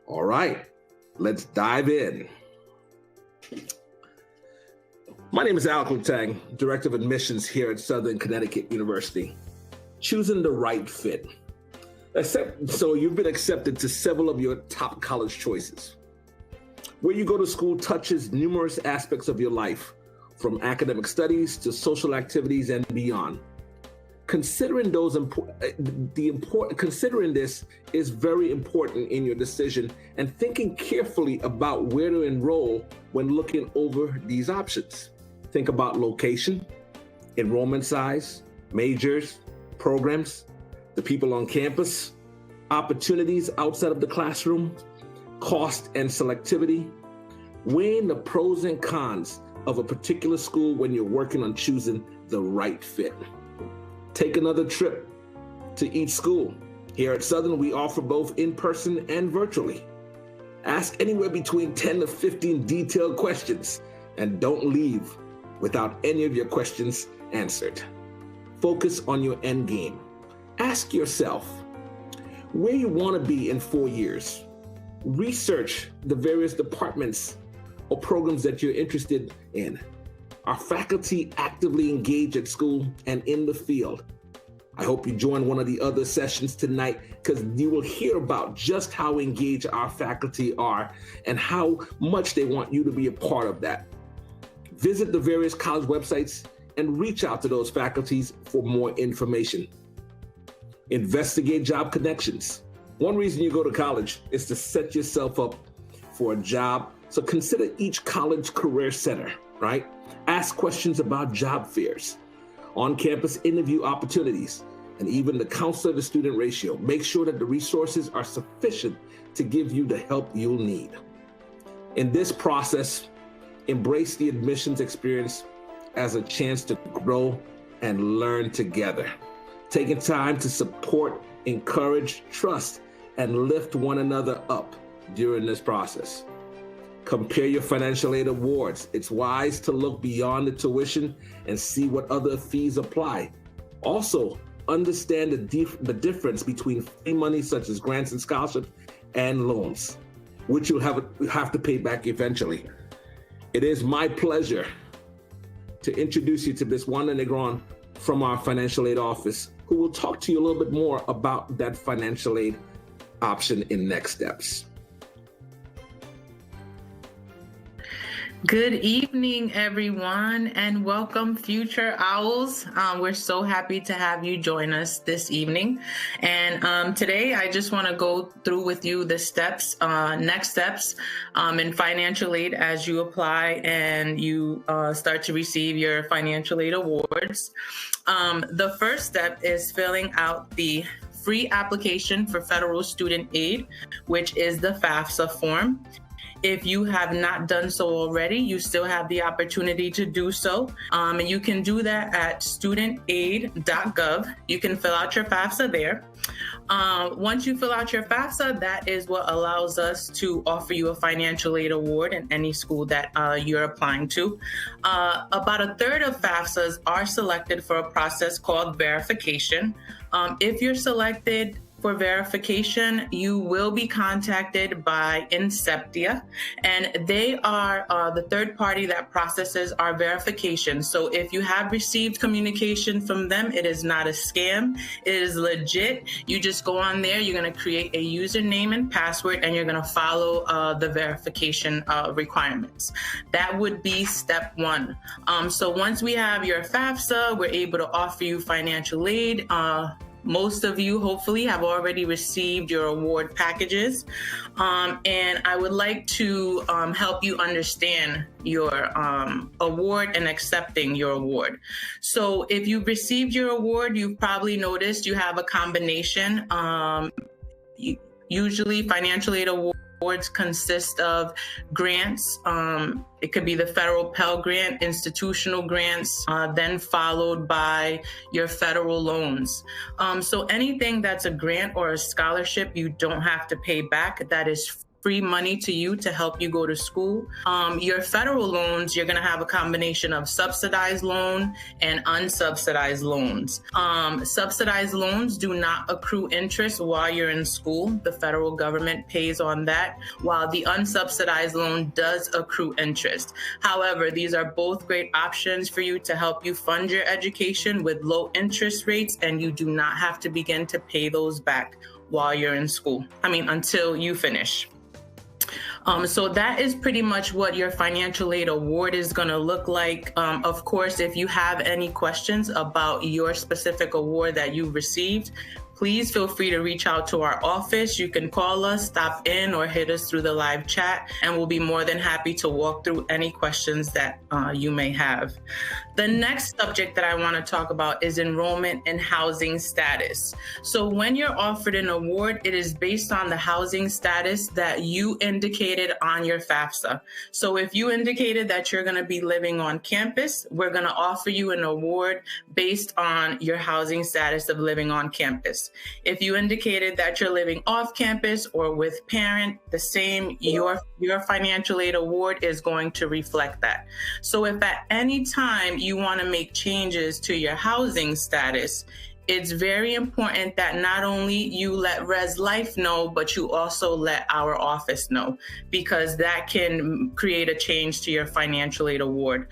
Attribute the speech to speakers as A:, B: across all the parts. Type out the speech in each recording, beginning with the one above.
A: All right, let's dive in. My name is Alec Tang, Director of Admissions here at Southern Connecticut University. Choosing the right fit. So you've been accepted to several of your top college choices. Where you go to school touches numerous aspects of your life, from academic studies to social activities and beyond. Considering this is very important in your decision, and thinking carefully about where to enroll when looking over these options. Think about location, enrollment size, majors, programs, the people on campus, opportunities outside of the classroom, cost and selectivity, weighing the pros and cons of a particular school when you're working on choosing the right fit. Take another trip to each school. Here at Southern, we offer both in-person and virtually. Ask anywhere between 10 to 15 detailed questions, and don't leave without any of your questions answered. Focus on your end game. Ask yourself where you want to be in 4 years. Research the various departments or programs that you're interested in. Are faculty actively engaged at school and in the field? I hope you join one of the other sessions tonight, because you will hear about just how engaged our faculty are and how much they want you to be a part of that. Visit the various college websites and reach out to those faculties for more information. Investigate job connections. One reason you go to college is to set yourself up for a job. So consider each college career center, right? Ask questions about job fairs, on-campus interview opportunities, and even the counselor-to-student ratio. Make sure that the resources are sufficient to give you the help you'll need. In this process, embrace the admissions experience as a chance to grow and learn together. Taking time to support, encourage, trust, and lift one another up during this process. Compare your financial aid awards. It's wise to look beyond the tuition and see what other fees apply. Also, understand the difference between free money such as grants and scholarships and loans, which you'll have to pay back eventually. It is my pleasure to introduce you to Ms. Wanda Negron from our financial aid office, who will talk to you a little bit more about that financial aid option in next steps.
B: Good evening, everyone, and welcome, future owls. We're so happy to have you join us this evening. And today, I just want to go through with you the steps, next steps in financial aid as you apply and you start to receive your financial aid awards. The first step is filling out the free application for federal student aid, which is the FAFSA form. If you have not done so already, you still have the opportunity to do so. And you can do that at studentaid.gov. You can fill out your FAFSA there. Once you fill out your FAFSA, that is what allows us to offer you a financial aid award in any school that you're applying to. About a third of FAFSAs are selected for a process called verification. If you're selected for verification, you will be contacted by Inceptia, and they are the third party that processes our verification. So if you have received communication from them, it is not a scam. It is legit. You just go on there, you're going to create a username and password, and you're going to follow the verification requirements. That would be step one. So once we have your FAFSA, we're able to offer you financial aid. Most of you hopefully have already received your award packages. And I would like to help you understand your award and accepting your award. So if you've received your award, you've probably noticed you have a combination. Usually financial aid awards consist of grants. It could be the federal Pell Grant, institutional grants, then followed by your federal loans. So anything that's a grant or a scholarship, you don't have to pay back. That is free money to you to help you go to school. Your federal loans, you're going to have a combination of subsidized loan and unsubsidized loans. Subsidized loans do not accrue interest while you're in school. The federal government pays on that, while the unsubsidized loan does accrue interest. However, these are both great options for you to help you fund your education with low interest rates, and you do not have to begin to pay those back while you're in school. Until you finish. So that is pretty much what your financial aid award is going to look like. Of course, if you have any questions about your specific award that you received, please feel free to reach out to our office. You can call us, stop in, or hit us through the live chat, and we'll be more than happy to walk through any questions that you may have. The next subject that I want to talk about is enrollment and housing status. So when you're offered an award, it is based on the housing status that you indicated on your FAFSA. So if you indicated that you're going to be living on campus, we're going to offer you an award based on your housing status of living on campus. If you indicated that you're living off campus or with parent, the same, your financial aid award is going to reflect that. So if at any time you want to make changes to your housing status, it's very important that not only you let Res Life know, but you also let our office know, because that can create a change to your financial aid award.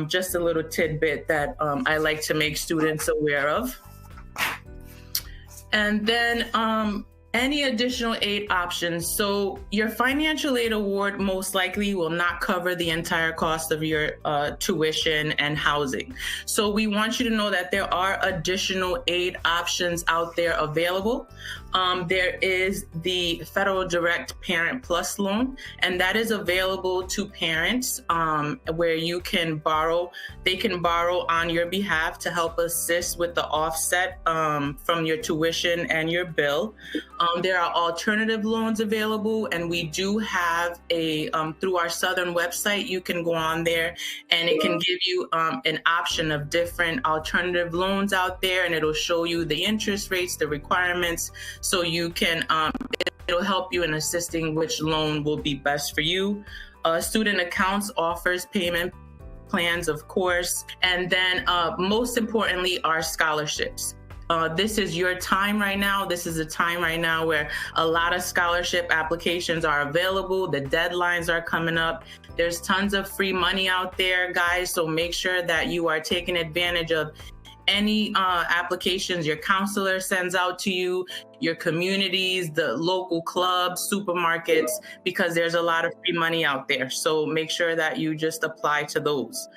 B: Just a little tidbit that I like to make students aware of. And then any additional aid options. So your financial aid award most likely will not cover the entire cost of your tuition and housing. So we want you to know that there are additional aid options out there available. There is the Federal Direct Parent Plus loan, and that is available to parents where you can borrow. They can borrow on your behalf to help assist with the offset from your tuition and your bill. There are alternative loans available, and we do have a, through our Southern website, you can go on there and it can give you an option of different alternative loans out there, and it'll show you the interest rates, the requirements, so you can, it'll help you in assisting which loan will be best for you. Student Accounts offers payment plans, of course, and then most importantly, our scholarships. This is your time right now. This is a time right now where a lot of scholarship applications are available. The deadlines are coming up. There's tons of free money out there, guys. So make sure that you are taking advantage of any applications your counselor sends out to you, your communities, the local clubs, supermarkets, because there's a lot of free money out there. So make sure that you just apply to those.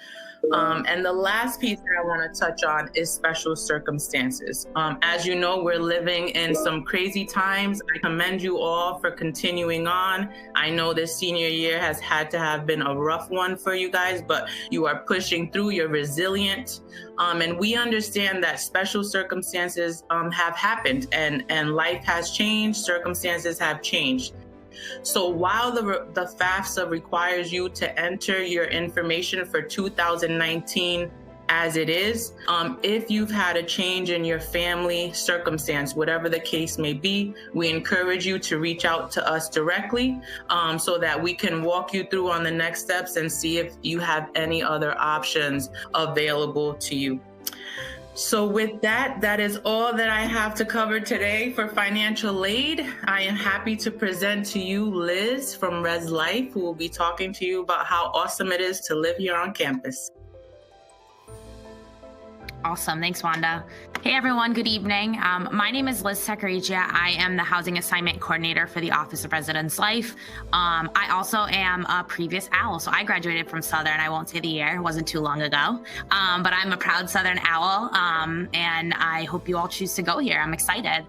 B: And the last piece that I want to touch on is special circumstances. As you know, we're living in some crazy times. I commend you all for continuing on. I know this senior year has had to have been a rough one for you guys, but you are pushing through, you're resilient. And we understand that special circumstances have happened, and life has changed, circumstances have changed. So while the FAFSA requires you to enter your information for 2019 as it is, if you've had a change in your family circumstance, whatever the case may be, we encourage you to reach out to us directly so that we can walk you through on the next steps and see if you have any other options available to you. So with that, that is all that I have to cover today for financial aid. I am happy to present to you Liz from Res Life, who will be talking to you about how awesome it is to live here on campus.
C: Awesome. Thanks, Wanda. Hey, everyone. Good evening. My name is Liz Sacaricia. I am the Housing Assignment Coordinator for the Office of Residence Life. I also am a previous OWL. So I graduated from Southern. I won't say the year. It wasn't too long ago. But I'm a proud Southern OWL. And I hope you all choose to go here. I'm excited.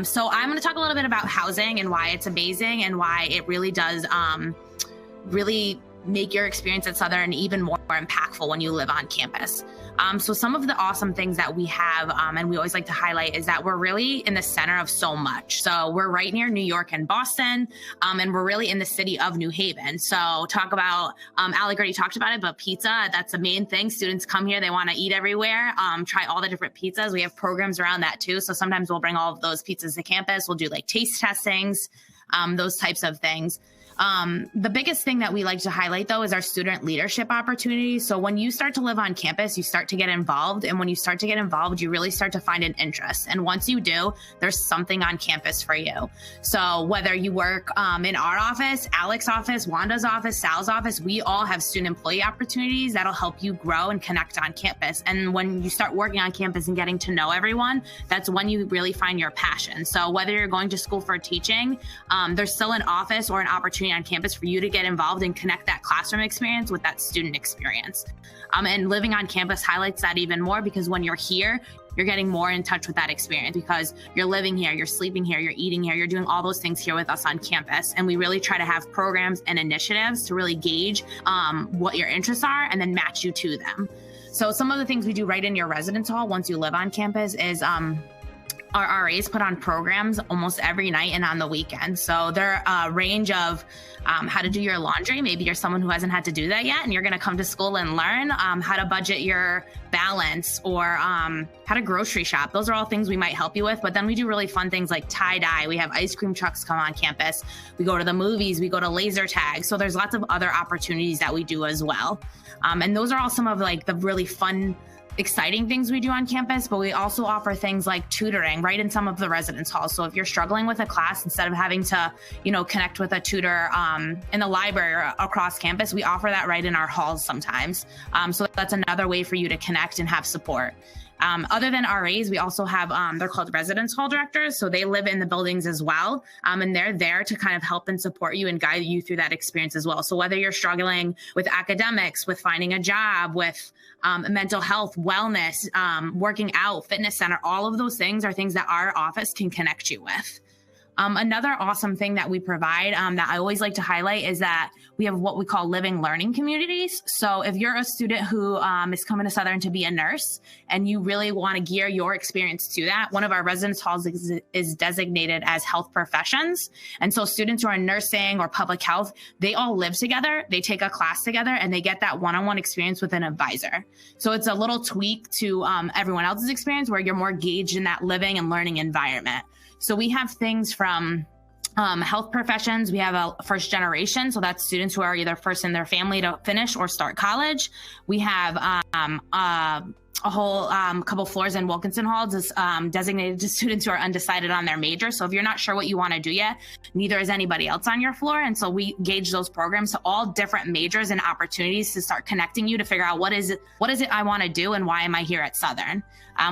C: So I'm going to talk a little bit about housing and why it's amazing and why it really does really make your experience at Southern even more impactful when you live on campus. So some of the awesome things that we have, and we always like to highlight, is that we're really in the center of so much. So we're right near New York and Boston, and we're really in the city of New Haven. So talk about, Alec already talked about it, but pizza, that's the main thing. Students come here, they want to eat everywhere, try all the different pizzas. We have programs around that too. So sometimes we'll bring all of those pizzas to campus. We'll do like taste testings. those types of things. The biggest thing that we like to highlight, though, is our student leadership opportunities. So when you start to live on campus, you start to get involved. And when you start to get involved, you really start to find an interest. And once you do, there's something on campus for you. So whether you work in our office, Alex's office, Wanda's office, Sal's office, we all have student employee opportunities that'll help you grow and connect on campus. And when you start working on campus and getting to know everyone, that's when you really find your passion. So whether you're going to school for teaching, there's still an office or an opportunity on campus for you to get involved and connect that classroom experience with that student experience. And living on campus highlights that even more, because when you're here, you're getting more in touch with that experience because you're living here, you're sleeping here, you're eating here, you're doing all those things here with us on campus. And we really try to have programs and initiatives to really gauge what your interests are and then match you to them. So some of the things we do right in your residence hall once you live on campus is our RAs put on programs almost every night and on the weekend. So they're a range of how to do your laundry. Maybe you're someone who hasn't had to do that yet, and you're going to come to school and learn how to budget your balance or how to grocery shop. Those are all things we might help you with. But then we do really fun things like tie-dye. We have ice cream trucks come on campus. We go to the movies. We go to laser tag. So there's lots of other opportunities that we do as well. And those are all some of like the really fun, exciting things we do on campus, but we also offer things like tutoring right in some of the residence halls. So if you're struggling with a class, instead of having to, connect with a tutor in the library or across campus, we offer that right in our halls sometimes. So that's another way for you to connect and have support. Other than RAs, we also have, they're called residence hall directors. So they live in the buildings as well. And they're there to kind of help and support you and guide you through that experience as well. So whether you're struggling with academics, with finding a job, with mental health, wellness, working out, fitness center, all of those things are things that our office can connect you with. Another awesome thing that we provide that I always like to highlight is that we have what we call living learning communities. So if you're a student who is coming to Southern to be a nurse and you really want to gear your experience to that, one of our residence halls is designated as health professions. And so students who are in nursing or public health, they all live together, they take a class together, and they get that one-on-one experience with an advisor. So it's a little tweak to everyone else's experience where you're more engaged in that living and learning environment. So we have things from health professions. We have a first generation. So that's students who are either first in their family to finish or start college. We have a whole couple floors in Wilkinson Halls is designated to students who are undecided on their major. So if you're not sure what you want to do yet, neither is anybody else on your floor. And so we gauge those programs to all different majors and opportunities to start connecting you to figure out what is it I want to do and why am I here at Southern.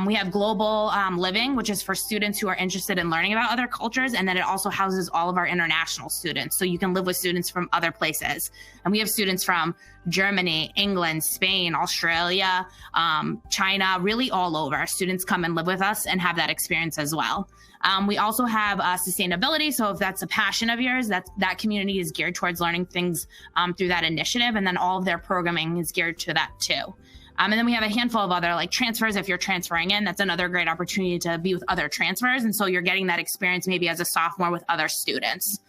C: We have global living, which is for students who are interested in learning about other cultures. And then it also houses all of our international students. So you can live with students from other places. And we have students from Germany, England, Spain, Australia, China, really all over. Students come and live with us and have that experience as well. We also have sustainability. So if that's a passion of yours, that community is geared towards learning things through that initiative. And then all of their programming is geared to that too. And then we have a handful of other like transfers. If you're transferring in, that's another great opportunity to be with other transfers. And so you're getting that experience maybe as a sophomore with other students.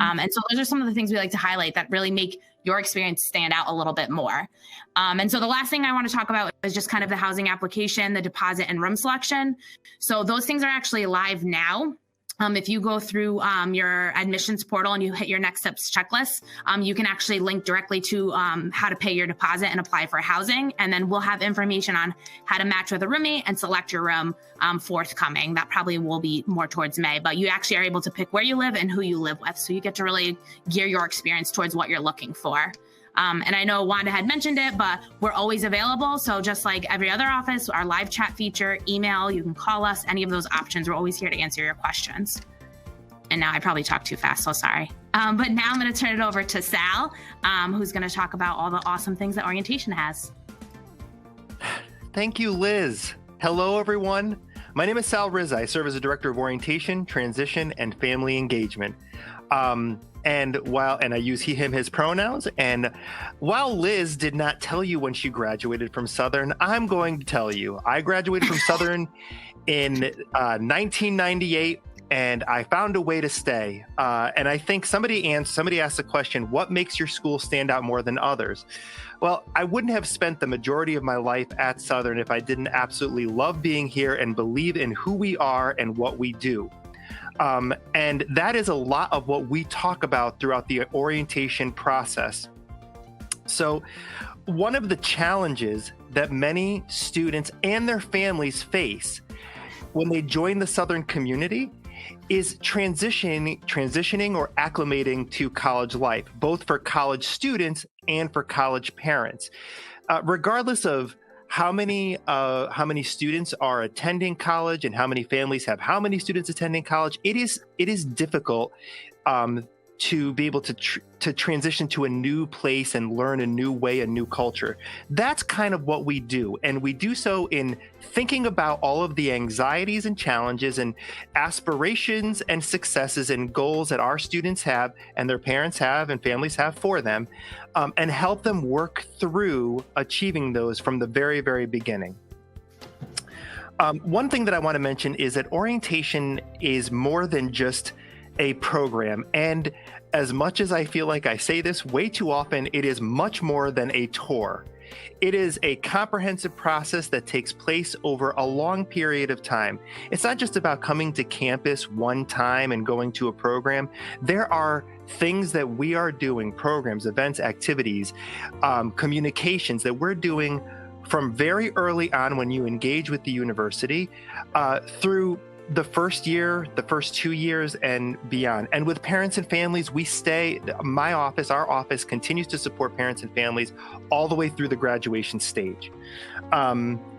C: And so those are some of the things we like to highlight that really make your experience stand out a little bit more. And so the last thing I want to talk about is just kind of the housing application, the deposit and room selection. So those things are actually live now. If you go through your admissions portal and you hit your next steps checklist, you can actually link directly to how to pay your deposit and apply for housing. And then we'll have information on how to match with a roommate and select your room forthcoming. That probably will be more towards May, but you actually are able to pick where you live and who you live with. So you get to really gear your experience towards what you're looking for. And I know Wanda had mentioned it, but we're always available. So just like every other office, our live chat feature, email, you can call us, any of those options. We're always here to answer your questions. And now I probably talked too fast, so sorry. But now I'm going to turn it over to Sal, who's going to talk about all the awesome things that orientation has.
D: Thank you, Liz. Hello, everyone. My name is Sal Riz. I serve as a director of orientation, transition, and family engagement. And I use he, him, his pronouns. And while Liz did not tell you when she graduated from Southern, I'm going to tell you. I graduated from Southern in 1998, and I found a way to stay. And I think somebody asked the question, what makes your school stand out more than others? Well, I wouldn't have spent the majority of my life at Southern if I didn't absolutely love being here and believe in who we are and what we do. And that is a lot of what we talk about throughout the orientation process. So one of the challenges that many students and their families face when they join the Southern community is transitioning or acclimating to college life, both for college students and for college parents. Regardless of how many students are attending college and how many families have how many students attending college, it is difficult to be able to transition to a new place and learn a new way, a new culture. That's kind of what we do. And we do so in thinking about all of the anxieties and challenges and aspirations and successes and goals that our students have and their parents have and families have for them, and help them work through achieving those from the very, very beginning. One thing that I want to mention is that orientation is more than just a program. And as much as I feel like I say this way too often, it is much more than a tour. It is a comprehensive process that takes place over a long period of time. It's not just about coming to campus one time and going to a program. There are things that we are doing, programs, events, activities, communications that we're doing from very early on when you engage with the university through the first year, the first 2 years, and beyond. And with parents and families, our office continues to support parents and families all the way through the graduation stage.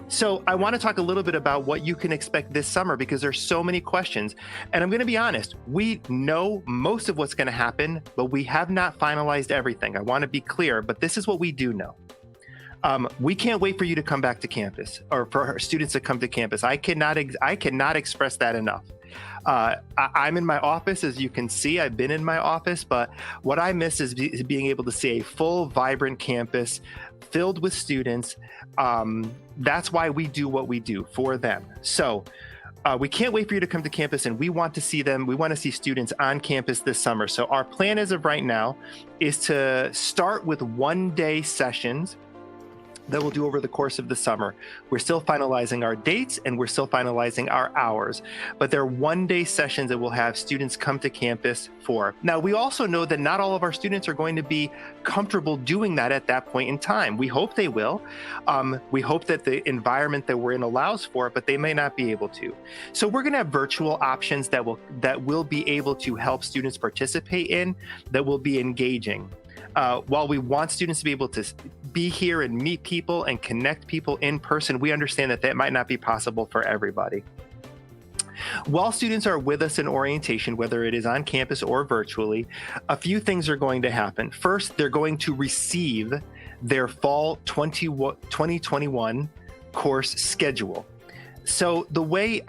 D: So I want to talk a little bit about what you can expect this summer, because there's so many questions. And I'm going to be honest, we know most of what's going to happen, but we have not finalized everything. I want to be clear, but this is what we do know. We can't wait for you to come back to campus, or for our students to come to campus. I cannot express that enough. I'm in my office, as you can see. I've been in my office, but what I miss is being able to see a full, vibrant campus filled with students. That's why we do what we do for them. So we can't wait for you to come to campus, and we want to see them. We want to see students on campus this summer. So our plan as of right now is to start with one-day sessions that we'll do over the course of the summer. We're still finalizing our dates and we're still finalizing our hours, but they're one-day sessions that we'll have students come to campus for. Now, we also know that not all of our students are going to be comfortable doing that at that point in time. We hope they will. We hope that the environment that we're in allows for it, but they may not be able to. So we're going to have virtual options that will be able to help students participate in, that will be engaging. While we want students to be able to be here and meet people and connect people in person, we understand that might not be possible for everybody. While students are with us in orientation, whether it is on campus or virtually, a few things are going to happen. First, they're going to receive their fall 2021 course schedule. So the way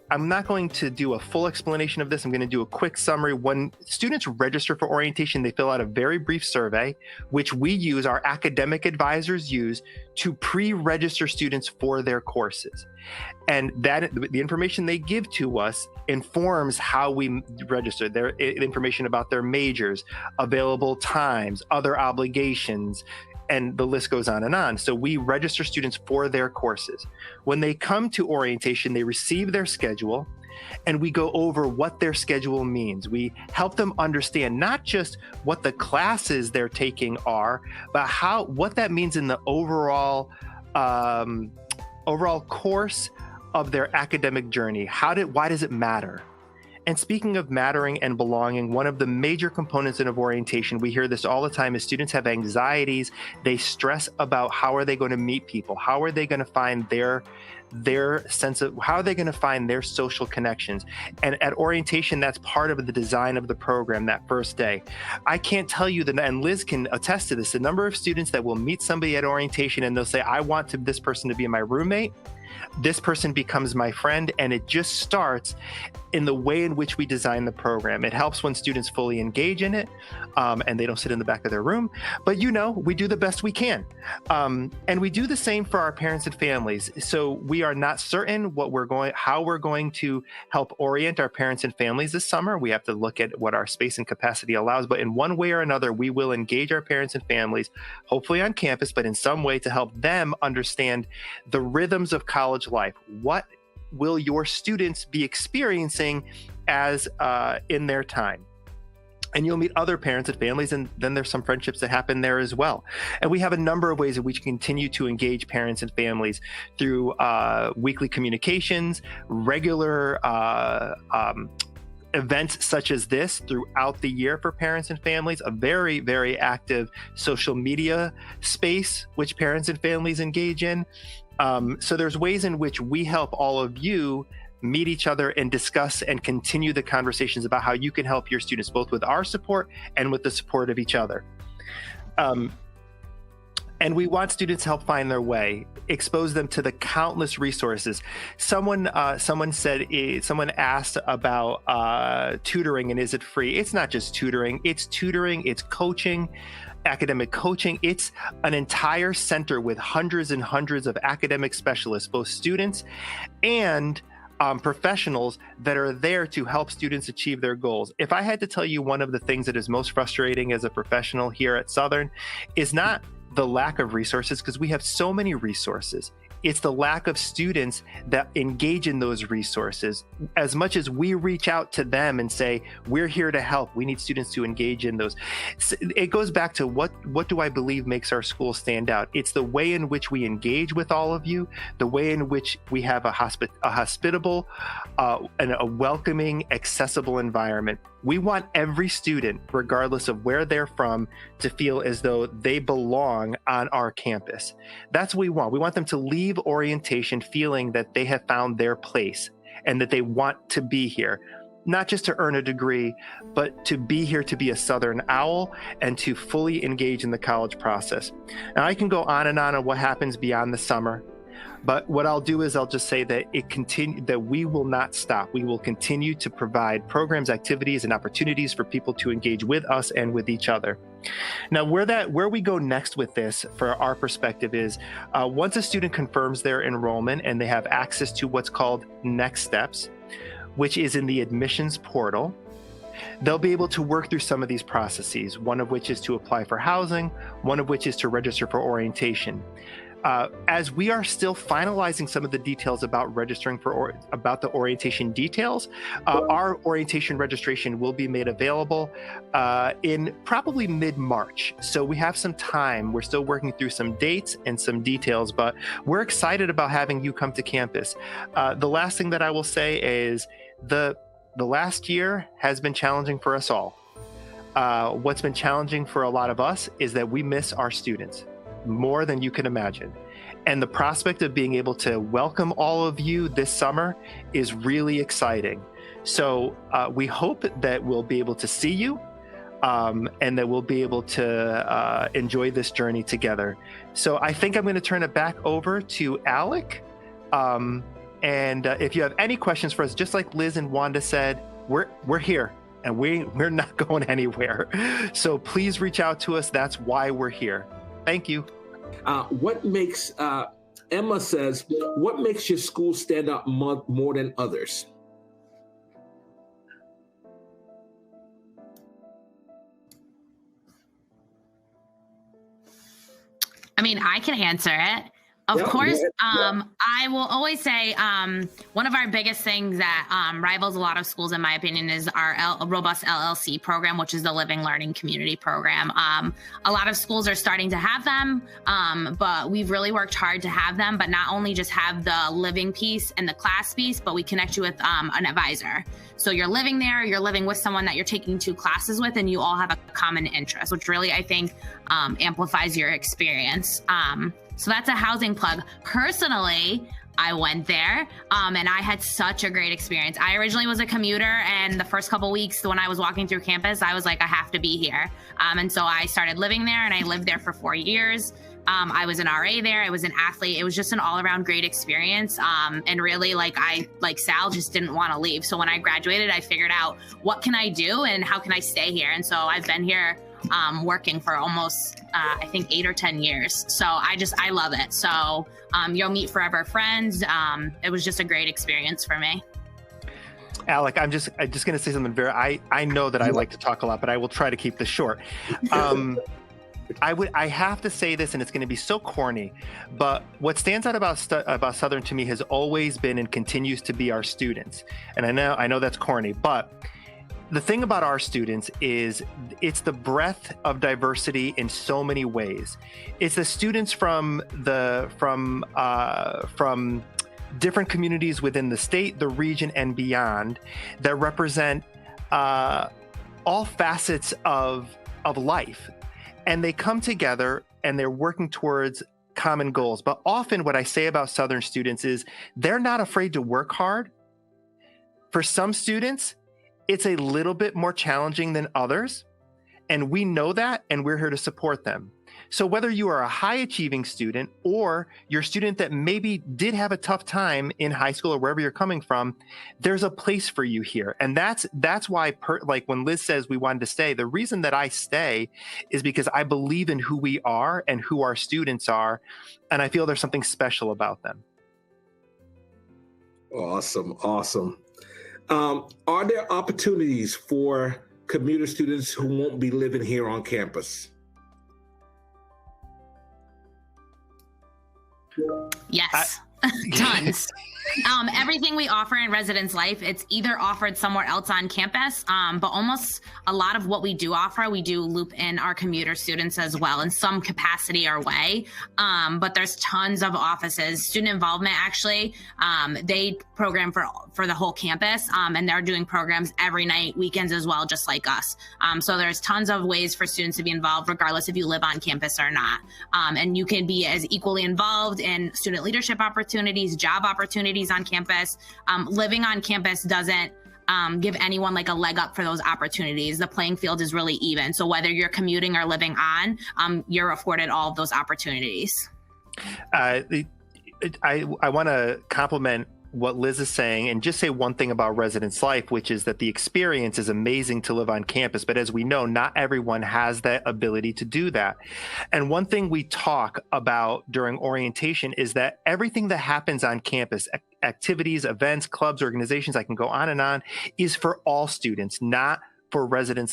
D: I'm not going to do a full explanation of this. I'm going to do a quick summary. When students register for orientation, they fill out a very brief survey, which our academic advisors use to pre-register students for their courses. And that the information they give to us informs how we register. Their information about their majors, available times, other obligations, and the list goes on and on. So we register students for their courses. When they come to orientation, they receive their schedule, and we go over what their schedule means. We help them understand not just what the classes they're taking are, but what that means in the overall course of their academic journey. Why does it matter? And speaking of mattering and belonging, one of the major components of orientation, we hear this all the time, is students have anxieties. They stress about how are they going to meet people? How are they going to find their sense of, how are they going to find their social connections? And at orientation, that's part of the design of the program that first day. I can't tell you that, and Liz can attest to this, the number of students that will meet somebody at orientation and they'll say, I want this person to be my roommate. This person becomes my friend, and it just starts in the way in which we design the program. It helps when students fully engage in it, and they don't sit in the back of their room. But we do the best we can. And we do the same for our parents and families. So we are not certain how we're going to help orient our parents and families this summer. We have to look at what our space and capacity allows. But in one way or another, we will engage our parents and families, hopefully on campus, but in some way to help them understand the rhythms of college life. What will your students be experiencing as in their time. And you'll meet other parents and families, and then there's some friendships that happen there as well. And we have a number of ways in which we continue to engage parents and families through weekly communications, regular events such as this throughout the year for parents and families, a very, very active social media space which parents and families engage in. So there's ways in which we help all of you meet each other and discuss and continue the conversations about how you can help your students, both with our support and with the support of each other. And we want students to help find their way, expose them to the countless resources. Someone asked about tutoring and is it free? It's not just tutoring, it's coaching, academic coaching. It's an entire center with hundreds and hundreds of academic specialists, both students and professionals that are there to help students achieve their goals. If I had to tell you one of the things that is most frustrating as a professional here at Southern is not the lack of resources, because we have so many resources. It's the lack of students that engage in those resources. As much as we reach out to them and say, we're here to help, we need students to engage in those. It goes back to what do I believe makes our school stand out? It's the way in which we engage with all of you, the way in which we have a hospitable and a welcoming, accessible environment. We want every student, regardless of where they're from, to feel as though they belong on our campus. That's what we want. We want them to leave orientation feeling that they have found their place and that they want to be here, not just to earn a degree, but to be here to be a Southern Owl and to fully engage in the college process. Now, I can go on what happens beyond the summer. But what I'll do is I'll just say that that we will not stop. We will continue to provide programs, activities, and opportunities for people to engage with us and with each other. Now, where we go next with this, for our perspective, is once a student confirms their enrollment and they have access to what's called Next Steps, which is in the admissions portal, they'll be able to work through some of these processes, one of which is to apply for housing, one of which is to register for orientation. As we are still finalizing some of the details about registering about the orientation details, our orientation registration will be made available in probably mid-March. So we have some time. We're still working through some dates and some details, but we're excited about having you come to campus. The last thing that I will say is the last year has been challenging for us all. What's been challenging for a lot of us is that we miss our students more than you can imagine. And the prospect of being able to welcome all of you this summer is really exciting. So we hope that we'll be able to see you and that we'll be able to enjoy this journey together. So I think I'm going to turn it back over to Alec. And if you have any questions for us, just like Liz and Wanda said, we're here and we're not going anywhere. So please reach out to us. That's why we're here. Thank you.
A: What makes, Emma says, what makes your school stand out more than others?
C: I mean, I can answer it. Of course, I will always say one of our biggest things that rivals a lot of schools, in my opinion, is our robust LLC program, which is the Living Learning Community Program. A lot of schools are starting to have them, but we've really worked hard to have them, but not only just have the living piece and the class piece, but we connect you with an advisor. So you're living there, you're living with someone that you're taking 2 classes with, and you all have a common interest, which really, I think, amplifies your experience. So that's a housing plug. Personally, I went there and I had such a great experience. I originally was a commuter, and the first couple weeks when I was walking through campus, I was like, I have to be here. And so I started living there, and I lived there for 4 years. I was an RA there. I was an athlete. It was just an all around great experience. And really, like Sal, just didn't want to leave. So when I graduated, I figured out what can I do and how can I stay here? And so I've been here working for almost, I think 8 or 10 years. So I love it. So you'll meet forever friends. It was just a great experience for me.
D: Alec, I'm just going to say something I know that I like to talk a lot, but I will try to keep this short. I have to say this, and it's going to be so corny, but what stands out about Southern to me has always been and continues to be our students. And I know that's corny, but the thing about our students is it's the breadth of diversity in so many ways. It's the students from different communities within the state, the region, and beyond that represent all facets of life. And they come together and they're working towards common goals. But often what I say about Southern students is they're not afraid to work hard. For some students, it's a little bit more challenging than others. And we know that, and we're here to support them. So whether you are a high achieving student or you're a student that maybe did have a tough time in high school or wherever you're coming from, there's a place for you here. And that's why, like when Liz says we wanted to stay, the reason that I stay is because I believe in who we are and who our students are. And I feel there's something special about them.
A: Awesome. Are there opportunities for commuter students who won't be living here on campus?
C: Yes, tons. Everything we offer in Residence Life, it's either offered somewhere else on campus, but almost a lot of what we do offer, we do loop in our commuter students as well in some capacity or way. But there's tons of offices. Student involvement, actually, they program for the whole campus, and they're doing programs every night, weekends as well, just like us. So there's tons of ways for students to be involved, regardless if you live on campus or not. And you can be as equally involved in student leadership opportunities, job opportunities on campus. Living on campus doesn't give anyone like a leg up for those opportunities. The playing field is really even. So whether you're commuting or living on, you're afforded all of those opportunities.
D: I want to compliment what Liz is saying and just say one thing about Residence Life, which is that the experience is amazing to live on campus. But as we know, not everyone has that ability to do that. And one thing we talk about during orientation is that everything that happens on campus, activities, events, clubs, organizations, I can go on, is for all students, not for resident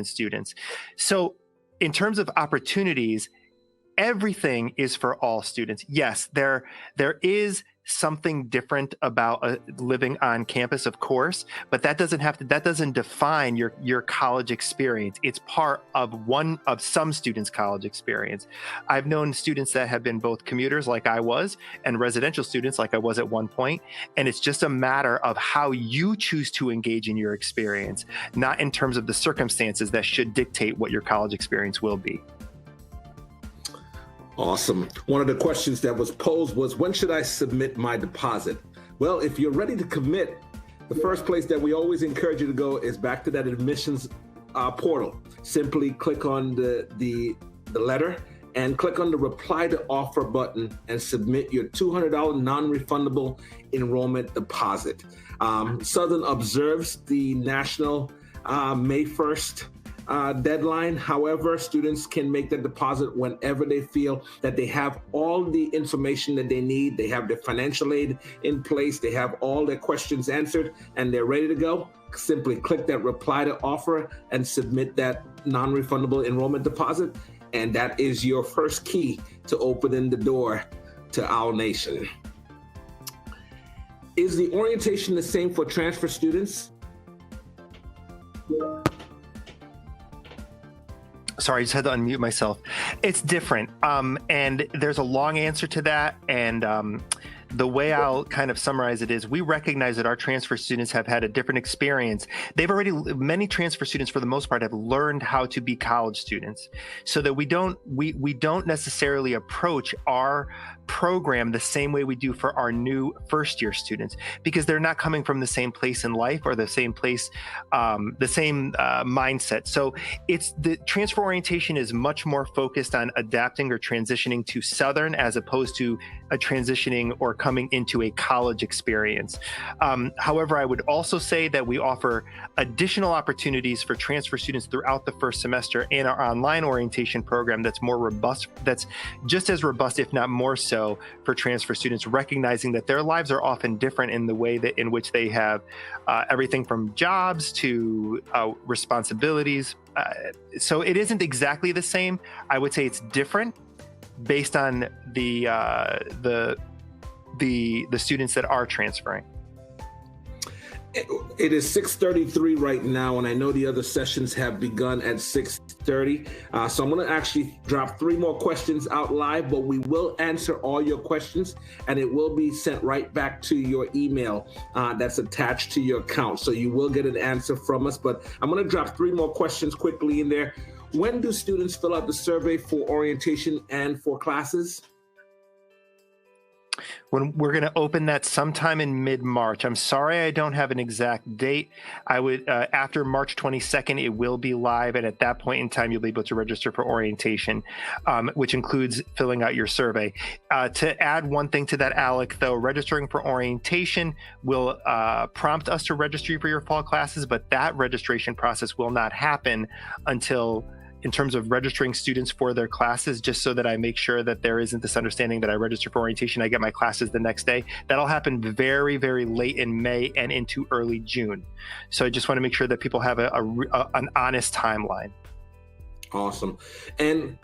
D: students. So in terms of opportunities, everything is for all students. Yes, there is something different about living on campus, of course, but that doesn't define your college experience. It's part of some students' college experience. I've known students that have been both commuters like I was and residential students like I was at one point, and it's just a matter of how you choose to engage in your experience, not in terms of the circumstances that should dictate what your college experience will be.
A: Awesome. One of the questions that was posed was, when should I submit my deposit? Well, if you're ready to commit, the first place that we always encourage you to go is back to that admissions portal. Simply click on the letter and click on the reply to offer button and submit your $200 non-refundable enrollment deposit. Southern observes the national May 1st deadline. However, students can make the deposit whenever they feel that they have all the information that they need. They have their financial aid in place. They have all their questions answered and they're ready to go. Simply click that reply to offer and submit that non-refundable enrollment deposit. And that is your first key to opening the door to Owl Nation. Is the orientation the same for transfer students?
D: Sorry, I just had to unmute myself. It's different. And there's a long answer to that. And the way I'll kind of summarize it is we recognize that our transfer students have had a different experience. Many transfer students for the most part have learned how to be college students, so that we don't necessarily approach our program the same way we do for our new first year students, because they're not coming from the same place in life or the same place, the same mindset. So the transfer orientation is much more focused on adapting or transitioning to Southern as opposed to a transitioning or coming into a college experience. However, I would also say that we offer additional opportunities for transfer students throughout the first semester in our online orientation program that's more robust, that's just as robust, if not more so, so for transfer students, recognizing that their lives are often different in the way that in which they have everything from jobs to responsibilities. So it isn't exactly the same. I would say it's different based on the students that are transferring.
A: It is 6:33 right now, and I know the other sessions have begun at 6:30. So I'm going to actually drop 3 more questions out live, but we will answer all your questions, and it will be sent right back to your email that's attached to your account. So you will get an answer from us, but I'm going to drop 3 more questions quickly in there. When do students fill out the survey for orientation and for classes?
D: When we're going to open that sometime in mid-March. I'm sorry I don't have an exact date. I would after March 22nd, it will be live, and at that point in time, you'll be able to register for orientation, which includes filling out your survey. To add one thing to that, Alec, though, registering for orientation will prompt us to register for your fall classes, but that registration process will not happen until, in terms of registering students for their classes, just so that I make sure that there isn't this understanding that I register for orientation, I get my classes the next day. That'll happen very, very late in May and into early June. So I just want to make sure that people have an honest timeline.
A: Awesome. And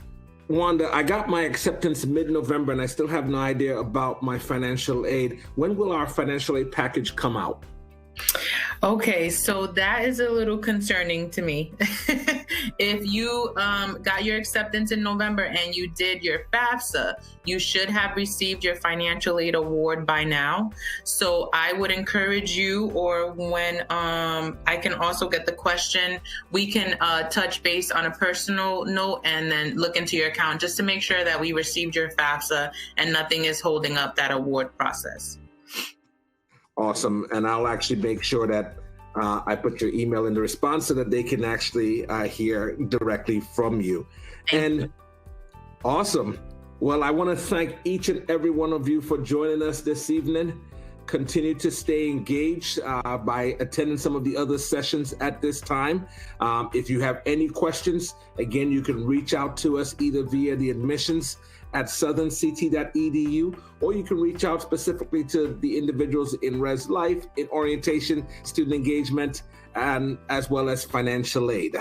A: Wanda, I got my acceptance mid-November, and I still have no idea about my financial aid. When will our financial aid package come out?
B: Okay, so that is a little concerning to me. If you got your acceptance in November and you did your FAFSA, you should have received your financial aid award by now. So I would encourage you, or when I can also get the question, we can touch base on a personal note and then look into your account just to make sure that we received your FAFSA and nothing is holding up that award process.
A: Awesome. And I'll actually make sure that I put your email in the response so that they can actually hear directly from you. And awesome. Well, I want to thank each and every one of you for joining us this evening. Continue to stay engaged by attending some of the other sessions at this time. If you have any questions, again, you can reach out to us either via the admissions at southernct.edu, or you can reach out specifically to the individuals in Res Life, in orientation, student engagement, and as well as financial aid.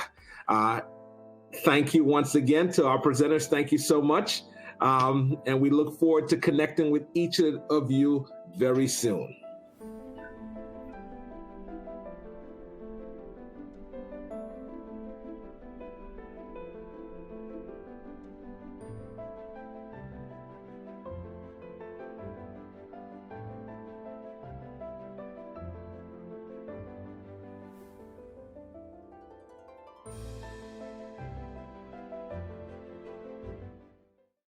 A: Thank you once again to our presenters. Thank you so much. And we look forward to connecting with each of you very soon.